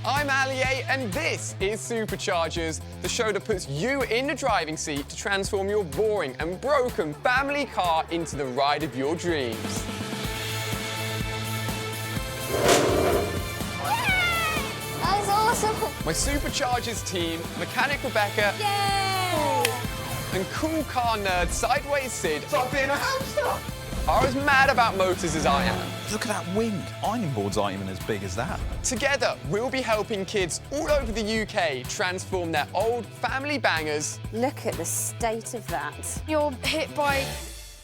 I'm Allier, and this is Superchargers, the show that puts you in the driving seat to transform your boring and broken family car into the ride of your dreams. That was awesome. My Superchargers team, Mechanic Rebecca, Yay! and cool car nerd Sideways Sid Stop being a hamster! are as mad about motors as I am. Look at that wing. Ironing boards aren't even as big as that. Together, we'll be helping kids all over the UK transform their old family bangers Look at the state of that. You're hit by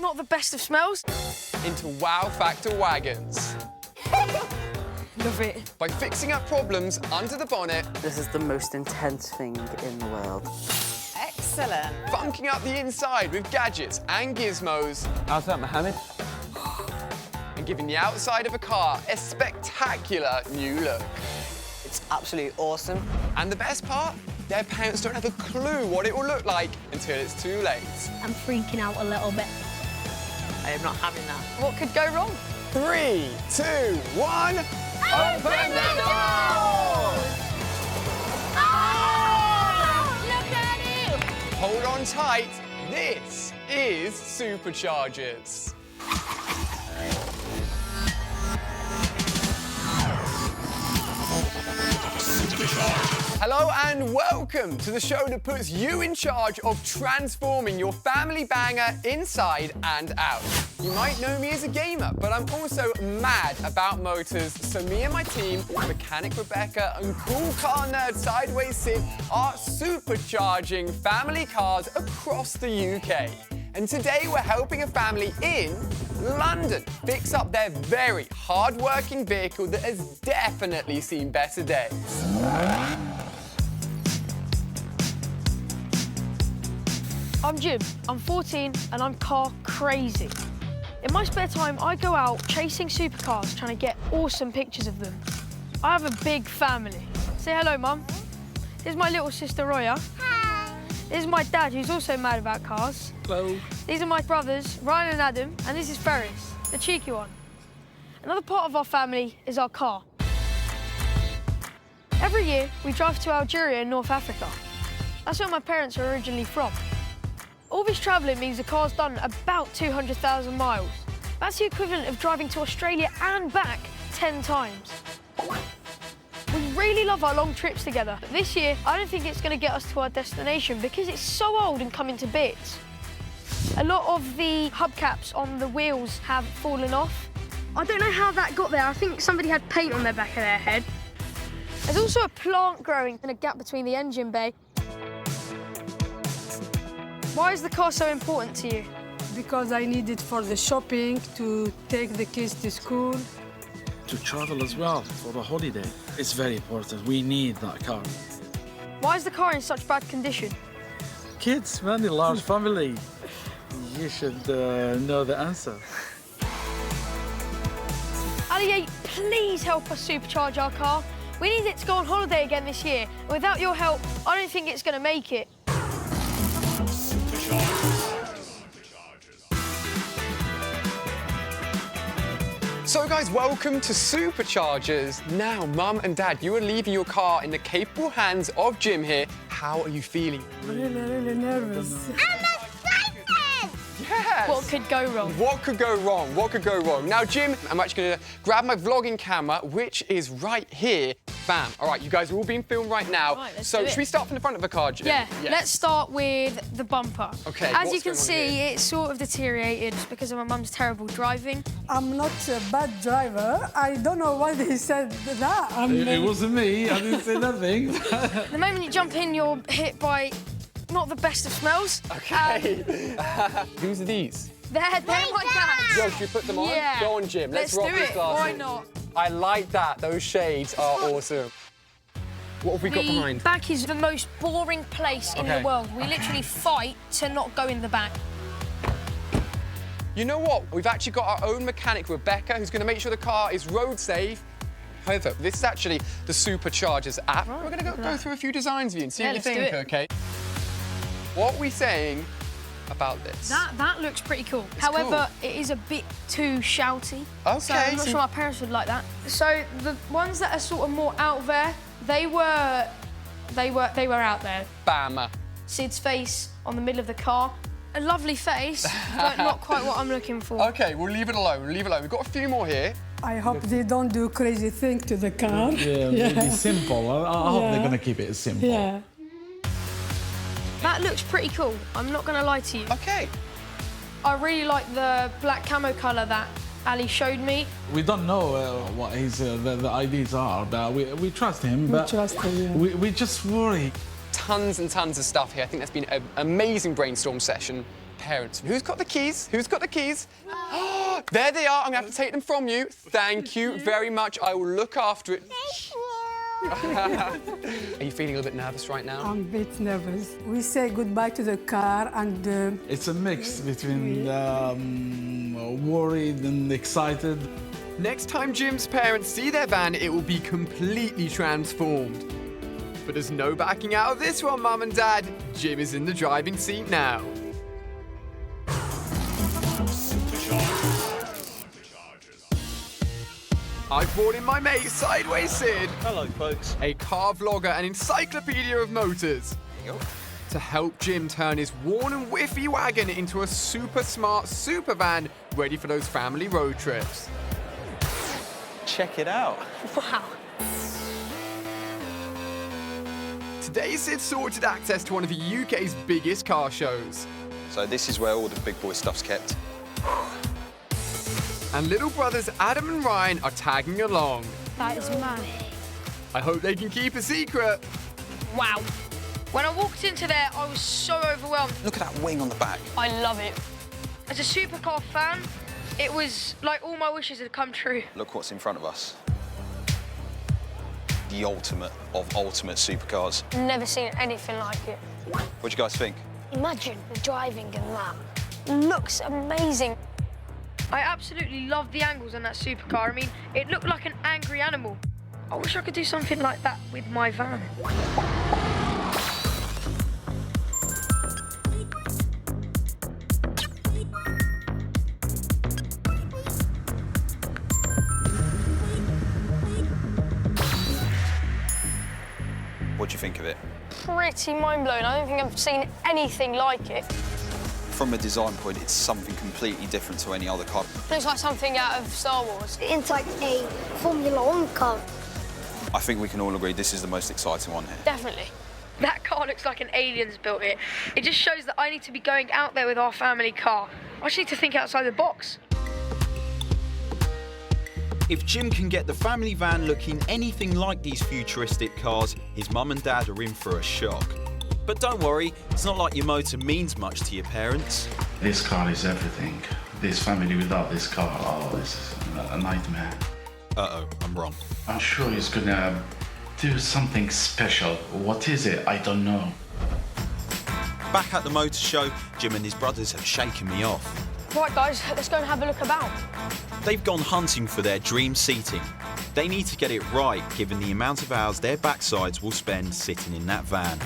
not the best of smells. into wow factor wagons. Love it. By fixing up problems under the bonnet, This is the most intense thing in the world. Excellent. funking up the inside with gadgets and gizmos, How's that, Mohammed? and giving the outside of a car a spectacular new look. It's absolutely awesome. And the best part? Their parents don't have a clue what it will look like until it's too late. I'm freaking out a little bit. I am not having that. What could go wrong? 3, 2, 1, open the doors! Look at it! Hold on tight, this is Superchargers. Hello and welcome to the show that puts you in charge of transforming your family banger inside and out. You might know me as a gamer, but I'm also mad about motors, so me and my team, Mechanic Rebecca and cool car nerd Sideways Sid, are supercharging family cars across the UK. And today we're helping a family in London fix up their very hard-working vehicle that has definitely seen better days. I'm Jim, I'm 14 and I'm car crazy. In my spare time, I go out chasing supercars, trying to get awesome pictures of them. I have a big family. Say hello, Mum. Here's my little sister, Roya. Hi. This is my dad, who's also mad about cars. Hello. These are my brothers, Ryan and Adam, and this is Ferris, the cheeky one. Another part of our family is our car. Every year, we drive to Algeria in North Africa. That's where my parents are originally from. All this travelling means the car's done about 200,000 miles. That's the equivalent of driving to Australia and back 10 times. We really love our long trips together, but this year, I don't think it's going to get us to our destination because it's so old and coming to bits. A lot of the hubcaps on the wheels have fallen off. I don't know how that got there. I think somebody had paint on the back of their head. There's also a plant growing in a gap between the engine bay. Why is the car so important to you? Because I need it for the shopping, to take the kids to school. To travel as well for the holiday. It's very important. We need that car. Why is the car in such bad condition? Kids, very large family. You should know the answer. Allier, please help us supercharge our car. We need it to go on holiday again this year. Without your help, I don't think it's going to make it. So guys, welcome to Superchargers. Now, Mum and Dad, you are leaving your car in the capable hands of Jim here. How are you feeling? Really nervous. Yes! What could go wrong? What could go wrong? What could go wrong? Now, Jim, I'm actually going to grab my vlogging camera, which is right here. Bam. All right, you guys are all being filmed right now. Right, let's so do it. should we start from the front of the car, Jim? Yeah, Yes. let's start with the bumper. OK, As you what's can going on see, here? it's sort of deteriorated because of my mum's terrible driving. I'm not a bad driver. I don't know why they said that. It wasn't me. I didn't say nothing. The moment you jump in, you're hit by not the best of smells. OK. Whose are these? They're my dad's. Yo, should we put them on? Yeah. Go on, Jim. Let's rock do these it. glasses. Why not? I like that. Those shades are awesome. What have we got behind? The back is the most boring place in Okay. the world. We literally fight to not go in the back. You know what? We've actually got our own mechanic, Rebecca, who's going to make sure the car is road safe. However, this is actually the Superchargers app. Right, We're going to look at go that. through a few designs with you and see Yeah, what you let's do think, it. OK? What are we saying about this? That looks pretty cool. However, it is a bit too shouty. Okay. So I'm not sure my parents would like that. So the ones that are sort of more out there, They were out there. Bam. Sid's face on the middle of the car. A lovely face, but not quite what I'm looking for. Okay, we'll leave it alone. We've got a few more here. I hope they don't do crazy things to the car. Yeah, maybe simple. I hope they're gonna keep it simple. Yeah. That looks pretty cool. I'm not gonna lie to you. Okay. I really like the black camo colour that Ali showed me. We don't know what his the ideas are, but we trust him. But trust him, yeah. we just worry. Tons and tons of stuff here. I think that's been an amazing brainstorm session. Parents, who's got the keys? Who's got the keys? There they are. I'm going to have to take them from you. Thank you very much. I will look after it. Are you feeling a little bit nervous right now? I'm a bit nervous. We say goodbye to the car and... It's a mix between worried and excited. Next time Jim's parents see their van, it will be completely transformed. But there's no backing out of this one, Mum and Dad. Jim is in the driving seat now. I've brought in my mate, Sideways Sid. Hello, folks. A car vlogger and encyclopedia of motors. To help Jim turn his worn and whiffy wagon into a super smart super van ready for those family road trips. Check it out. Wow. Today, Sid sorted access to one of the UK's biggest car shows. So this is where all the big boy stuff's kept. And little brothers Adam and Ryan are tagging along. That is mad. I hope they can keep a secret. Wow. When I walked into there, I was so overwhelmed. Look at that wing on the back. I love it. As a Supercar fan, it was like all my wishes had come true. Look what's in front of us. The ultimate of ultimate supercars. Never seen anything like it. What do you guys think? Imagine the driving in that. Looks amazing. I absolutely love the angles on that Supercar. I mean, it looked like an angry animal. I wish I could do something like that with my van. What do you think of it? Pretty mind-blowing. I don't think I've seen anything like it. From a design point, it's something completely different to any other car. Looks like something out of Star Wars. It's like a Formula 1 car. I think we can all agree this is the most exciting one here. Definitely. That car looks like an alien's built it. It just shows that I need to be going out there with our family car. I just need to think outside the box. If Jim can get the family van looking anything like these futuristic cars, his mum and dad are in for a shock. But don't worry, it's not like your motor means much to your parents. This car is everything. This family without this car, oh, this is a nightmare. Uh-oh, I'm wrong. I'm sure he's gonna do something special. What is it? I don't know. Back at the motor show, Jim and his brothers have shaken me off. Right, guys, let's go and have a look about. They've gone hunting for their dream seating. They need to get it right, given the amount of hours their backsides will spend sitting in that van.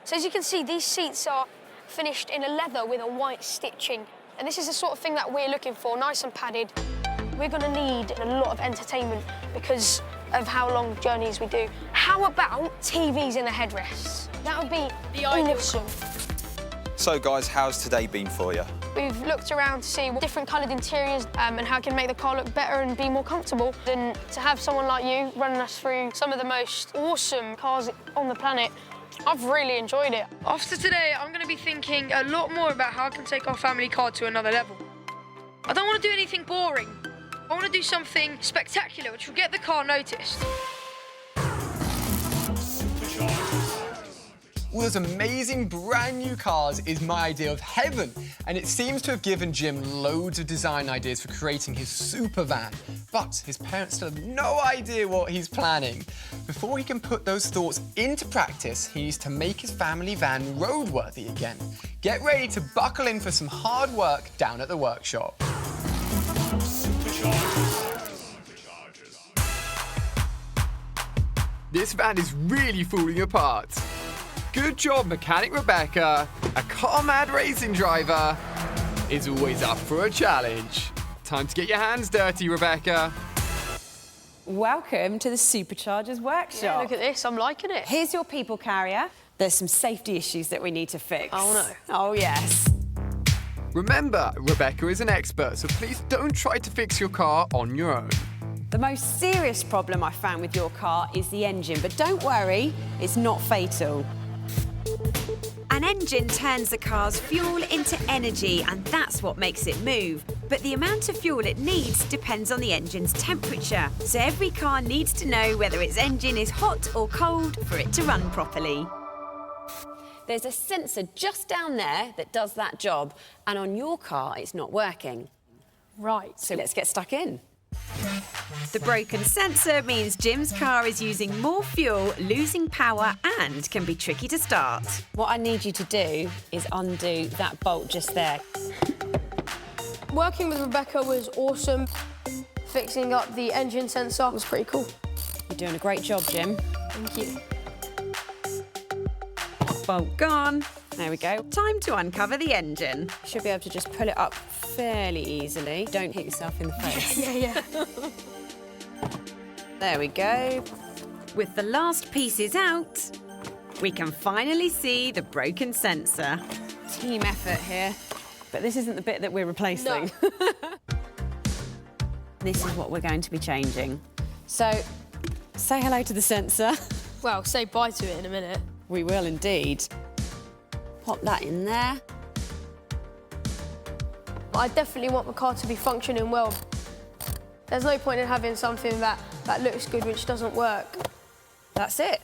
So as you can see, these seats are finished in a leather with a white stitching. And this is the sort of thing that we're looking for, nice and padded. We're going to need a lot of entertainment because of how long journeys we do. How about TVs in the headrests? That would be awesome. So guys, how's today been for you? We've looked around to see different coloured interiors and how it can make the car look better and be more comfortable. And to have someone like you running us through some of the most awesome cars on the planet, I've really enjoyed it. After today, I'm going to be thinking a lot more about how I can take our family car to another level. I don't want to do anything boring. I want to do something spectacular, which will get the car noticed. All those amazing brand new cars is my idea of heaven, and it seems to have given Jim loads of design ideas for creating his super van. But his parents still have no idea what he's planning. Before he can put those thoughts into practice, he needs to make his family van roadworthy again. Get ready to buckle in for some hard work down at the workshop. This van is really falling apart. Good job, mechanic Rebecca. A car-mad racing driver is always up for a challenge. Time to get your hands dirty, Rebecca. welcome to the Superchargers workshop. Yeah, look at this, I'm liking it. Here's your people carrier. There's some safety issues that we need to fix. Oh no. Oh yes. Remember, Rebecca is an expert, so please don't try to fix your car on your own. The most serious problem I found with your car is the engine, but don't worry, it's not fatal. An engine turns the car's fuel into energy, and that's what makes it move. But the amount of fuel it needs depends on the engine's temperature. So every car needs to know whether its engine is hot or cold for it to run properly. There's a sensor just down there that does that job, and on your car, it's not working. Right. So let's get stuck in. The broken sensor means Jim's car is using more fuel, losing power, and can be tricky to start. What I need you to do is undo that bolt just there. Working with Rebecca was awesome. Fixing up the engine sensor was pretty cool. You're doing a great job, Jim. Thank you. Bolt gone. There we go. Time to uncover the engine. You should be able to just pull it up fairly easily. Don't hit yourself in the face. Yeah. There we go. With the last pieces out, we can finally see the broken sensor. Team effort here. But this isn't the bit that we're replacing. No. This is what we're going to be changing. So, say hello to the sensor. Well, say bye to it in a minute. We will indeed. Pop that in there. I definitely want my car to be functioning well. There's no point in having something that looks good which doesn't work. That's it.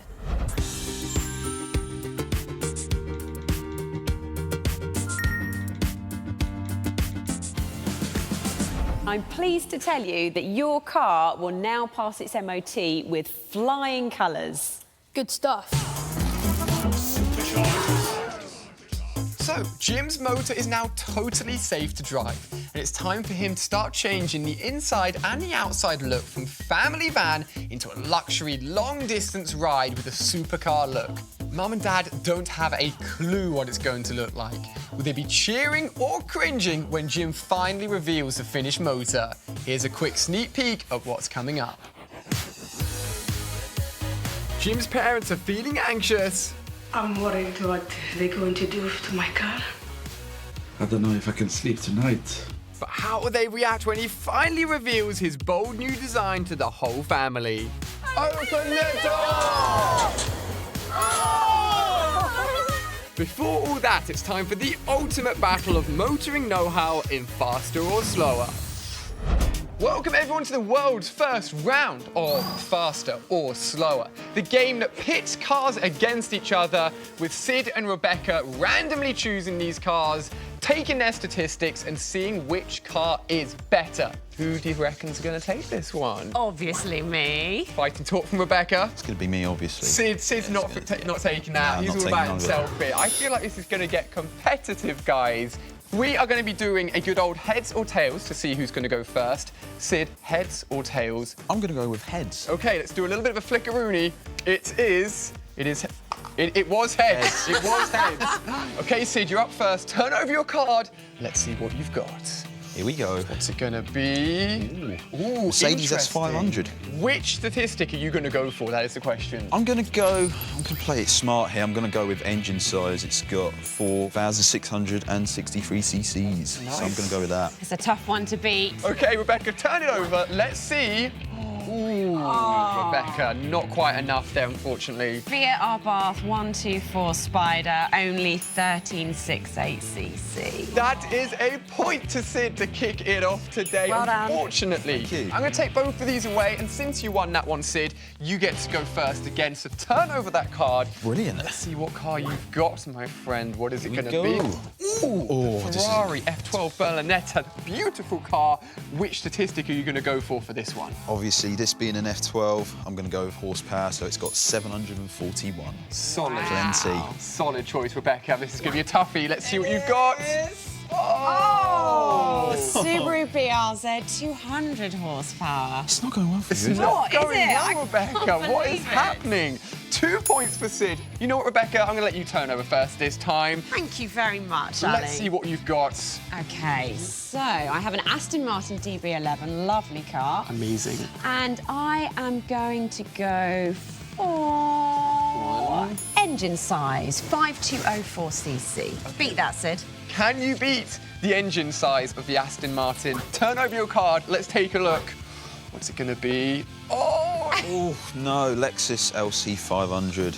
I'm pleased to tell you that your car will now pass its MOT with flying colours. Good stuff. So, Jim's motor is now totally safe to drive, and it's time for him to start changing the inside and the outside look from family van into a luxury long-distance ride with a supercar look. Mum and Dad don't have a clue what it's going to look like. Will they be cheering or cringing when Jim finally reveals the finished motor? Here's a quick sneak peek of what's coming up. Jim's parents are feeling anxious. I'm worried what they're going to do to my car. I don't know if I can sleep tonight. But how will they react when he finally reveals his bold new design to the whole family? Open the door! Before all that, it's time for the ultimate battle of motoring know-how in faster or slower. Welcome everyone to the world's first round of Faster or Slower, the game that pits cars against each other, with Sid and Rebecca randomly choosing these cars, taking their statistics and seeing which car is better. Who do you reckon's going to take this one? Obviously me. Fighting talk from Rebecca. It's going to be me, obviously. Sid's not taking that. No, He's all about himself here. I feel like this is going to get competitive, guys. We are going to be doing a good old heads or tails to see who's going to go first. Sid, heads or tails? I'm going to go with heads. OK, let's do a little bit of a flickaroony. It was heads. It was heads. OK, Sid, you're up first. Turn over your card. Let's see what you've got. Here we go. What's it going to be? Ooh, Mercedes S500. Which statistic are you going to go for? That is the question. I'm going to play it smart here. I'm going to go with engine size. It's got 4,663 cc's. Nice. So I'm going to go with that. It's a tough one to beat. OK, Rebecca, turn it over. Let's see. Ooh, Rebecca, not quite enough there, unfortunately. Fiat Abarth 124 Spider, only 1368 cc. That is a point to Sid to kick it off today, well done. Unfortunately. I'm going to take both of these away, and since you won that one, Sid, you get to go first again. So turn over that card. Brilliant. Let's see what car you've got, my friend. What is it going to be? Ooh, Ferrari F12 Berlinetta, beautiful car. Which statistic are you going to go for this one? Obviously, this being an F12, I'm going to go with horsepower, so it's got 741. Solid. Plenty. Solid choice, Rebecca. This is going to be a toughie. Let's see what you've got. Oh, Subaru BRZ, 200 horsepower. It's not going well for you, It's not going well, is it? Rebecca. What is happening? 2 points for Sid. You know what, Rebecca? I'm going to let you turn over first this time. Thank you very much, Ali. Let's see what you've got. OK, so I have an Aston Martin DB11, lovely car. Amazing. And I am going to go for engine size, 5204cc. Beat that, Sid. Can you beat the engine size of the Aston Martin? Turn over your card. Let's take a look. What's it going to be? Oh! Oh, no, Lexus LC500.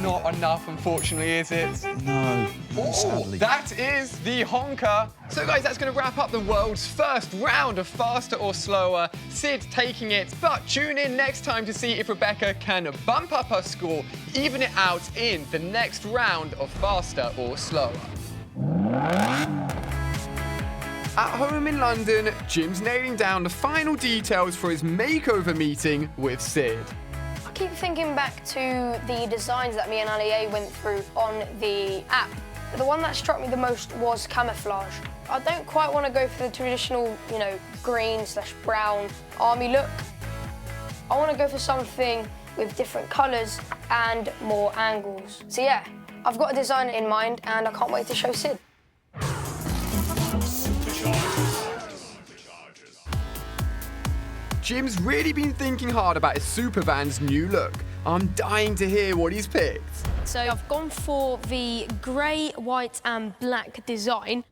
Not enough, unfortunately, is it? No, sadly. That is the honker. So, guys, that's going to wrap up the world's first round of Faster or Slower. Sid taking it, but tune in next time to see if Rebecca can bump up her score, even it out in the next round of Faster or Slower. At home in London, Jim's nailing down the final details for his makeover meeting with Sid. I keep thinking back to the designs that me and Ali went through on the app. The one that struck me the most was camouflage. I don't quite want to go for the traditional, green/brown army look. I want to go for something with different colours and more angles. So yeah, I've got a design in mind and I can't wait to show Sid. Jim's really been thinking hard about his Supervan's new look. I'm dying to hear what he's picked. So I've gone for the grey, white and black design.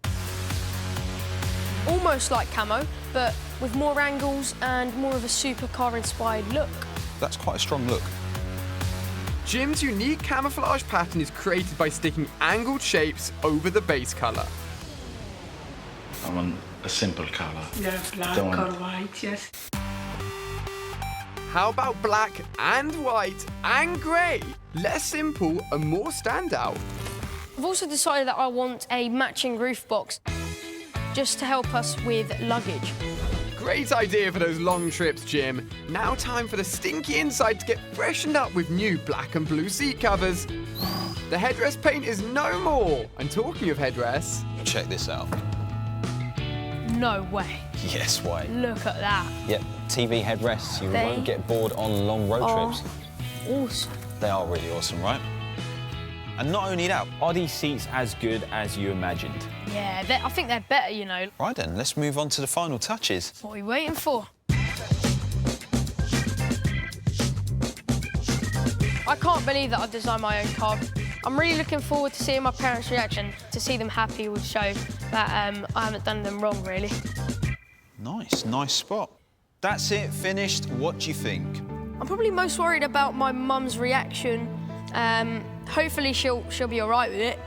Almost like camo, but with more angles and more of a supercar-inspired look. That's quite a strong look. Jim's unique camouflage pattern is created by sticking angled shapes over the base colour. I want a simple color. Yeah, black or white, yes. How about black and white and grey? Less simple and more standout. I've also decided that I want a matching roof box just to help us with luggage. Great idea for those long trips, Jim. Now time for the stinky inside to get freshened up with new black and blue seat covers. The headrest paint is no more. And talking of headrests... Check this out. No way. Yes way. Look at that. Yep, TV headrests. You won't get bored on long road trips. Awesome. They are really awesome, right? And not only that, are these seats as good as you imagined? Yeah, I think they're better, you know. Right then, let's move on to the final touches. What are we waiting for? I can't believe that I've designed my own car. I'm really looking forward to seeing my parents' reaction. To see them happy would show that I haven't done them wrong, really. Nice spot. That's it, finished. What do you think? I'm probably most worried about my mum's reaction. Hopefully she'll be all right with it.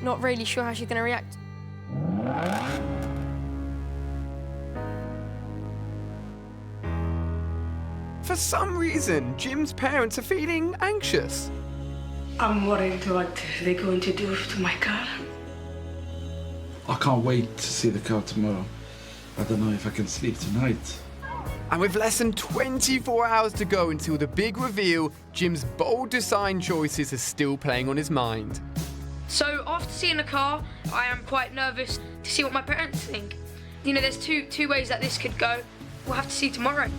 Not really sure how she's going to react. For some reason, Jim's parents are feeling anxious. I'm worried what they're going to do to my car. I can't wait to see the car tomorrow. I don't know if I can sleep tonight. And with less than 24 hours to go until the big reveal, Jim's bold design choices are still playing on his mind. So after seeing the car, I am quite nervous to see what my parents think. You know, there's two ways that this could go. We'll have to see tomorrow.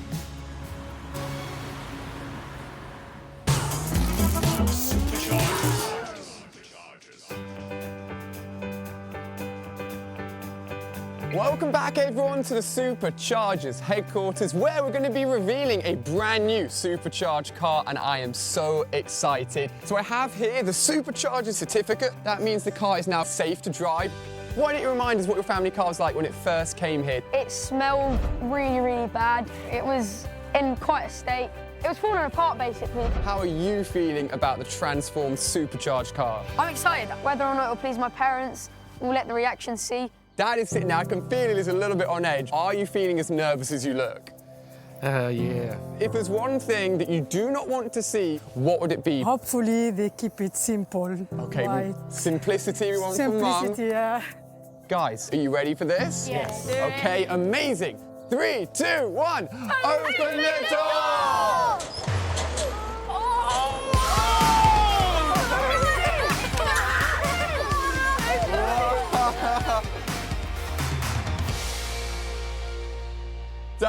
Welcome back, everyone, to the Superchargers headquarters, where we're going to be revealing a brand new supercharged car, and I am so excited. So I have here the Supercharger certificate. That means the car is now safe to drive. Why don't you remind us what your family car was like when it first came here? It smelled really, really bad. It was in quite a state. It was falling apart, basically. How are you feeling about the transformed supercharged car? I'm excited. Whether or not it'll please my parents, we'll let the reaction see. Dad is sitting there. I can feel it is a little bit on edge. Are you feeling as nervous as you look? Yeah. If there's one thing that you do not want to see, what would it be? Hopefully they keep it simple. Okay, White. Simplicity we want from Mum. Simplicity, yeah. Guys, are you ready for this? Yes. Okay, amazing. 3, 2, 1. Open the door!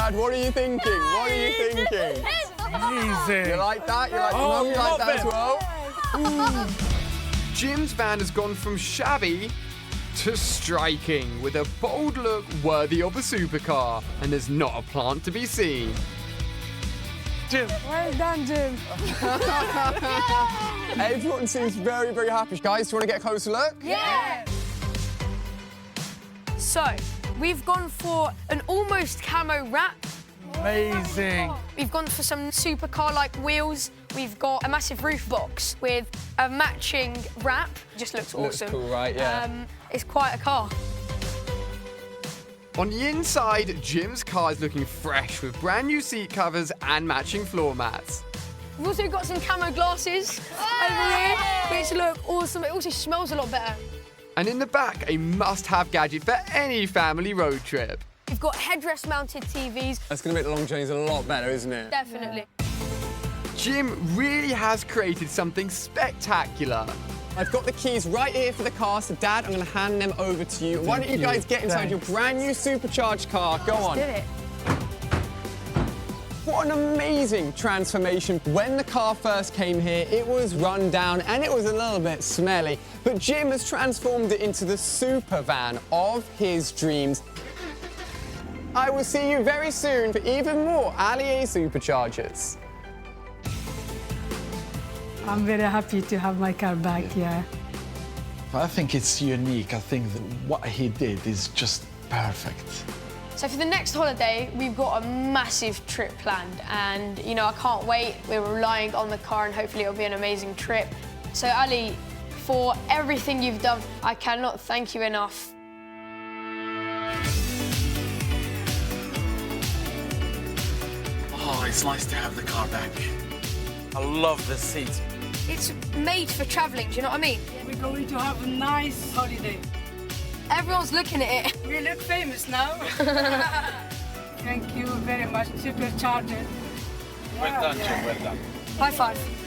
Dad, what are you thinking? What are you thinking? Amazing. You like that? You like Oh, Mum, you like love that as it. well? Jim's van has gone from shabby to striking with a bold look worthy of a supercar, and there's not a plant to be seen. Jim. Well done, Jim. Everyone seems very, very happy. Guys, do you want to get a closer look? Yeah! So, we've gone for an almost camo wrap. Amazing. We've gone for some supercar-like wheels. We've got a massive roof box with a matching wrap. Just looks awesome. Looks cool, right? Yeah. It's quite a car. On the inside, Jim's car is looking fresh with brand new seat covers and matching floor mats. We've also got some camo glasses over here, which look awesome. It also smells a lot better. And in the back, a must-have gadget for any family road trip. We've got headrest-mounted TVs. That's going to make the long journeys a lot better, isn't it? Definitely. Jim really has created something spectacular. I've got the keys right here for the car, so Dad, I'm going to hand them over to you. Why don't you guys get inside your brand new supercharged car? Go on. Let's do it. What an amazing transformation. When the car first came here, it was run down and it was a little bit smelly, but Jim has transformed it into the super van of his dreams. I will see you very soon for even more Allier Superchargers. I'm very happy to have my car back, yeah. I think it's unique. I think that what he did is just perfect. So for the next holiday, we've got a massive trip planned, and you know, I can't wait. We're relying on the car, and hopefully it'll be an amazing trip. So Ali, for everything you've done, I cannot thank you enough. Oh, it's nice to have the car back. I love the seats. It's made for travelling, do you know what I mean? We're going to have a nice holiday. Everyone's looking at it. We look famous now. Thank you very much, Supercharger. Well done, Jim, well done. High five.